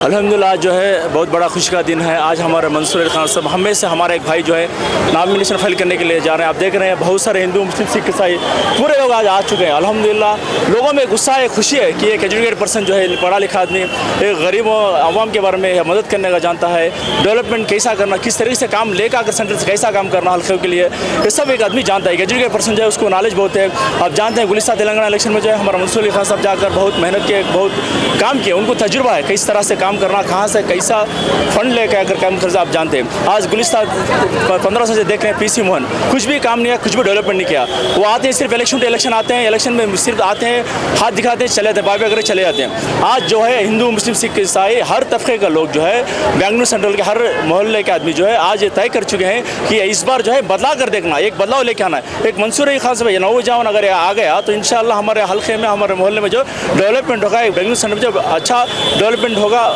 अल्हम्दुलिल्लाह जो है बहुत बड़ा खुशी का दिन है। आज हमारे मंसूर अली खान साहब हमें से हमारा एक भाई जो है नॉमिनेशन फाइल करने के लिए जा रहे हैं। आप देख रहे हैं बहुत सारे हिंदू मुस्लिम सिख ईसाई पूरे लोग आज आ चुके हैं। अल्हम्दुलिल्लाह लोगों में गुस्सा है, खुशी है कि एक एजुकेटेड पर्सन जो है पढ़ा लिखा आदमी एक गरीब आवाम के बारे में मदद करने का जानता है, डेवलपमेंट कैसा करना, किस तरीके से काम लेकर आकर सेंटर से कैसा काम करना हल्के के लिए, ये सब एक आदमी जानता है। एक एजुकेटेड पर्सन जो है उसको नॉलेज बहुत है। आप जानते हैं गुलिस्तान तेलंगाना इलेक्शन में जो है हमारा मंसूर अली खान साहब जाकर बहुत मेहनत किए, बहुत काम किए, उनको तजुर्बा है किस तरह से काम करना, कहाँ से कैसा फंड लेकर आकर काम कर, आप जानते हैं। आज गुलिस्तान 15 साल से देख रहे हैं पीसी मोहन कुछ भी काम नहीं किया, कुछ भी डेवलपमेंट नहीं किया। वो आते हैं सिर्फ इलेक्शन टू इलेक्शन आते हैं, इलेक्शन में सिर्फ आते हैं, हाथ दिखाते हैं, चले जाते हैं, बाबे वगैरह चले जाते हैं। आज जो है हिंदू मुस्लिम सिख ईसाई हर तबके का लोग जो है बेंगलुरु सेंट्रल के हर मोहल्ले के आदमी जो है आज ये तय कर चुके हैं कि इस बार जो है बदला कर देखना, एक बदलाव लेके आना है। एक मंसूर अली खान साहब नौजवान अगर आ गया तो इंशाल्लाह हमारे हल्के में, हमारे मोहल्ले में जो डेवलपमेंट होगा, एक बेंगलुरु सेंटर में जो अच्छा डेवलपमेंट होगा,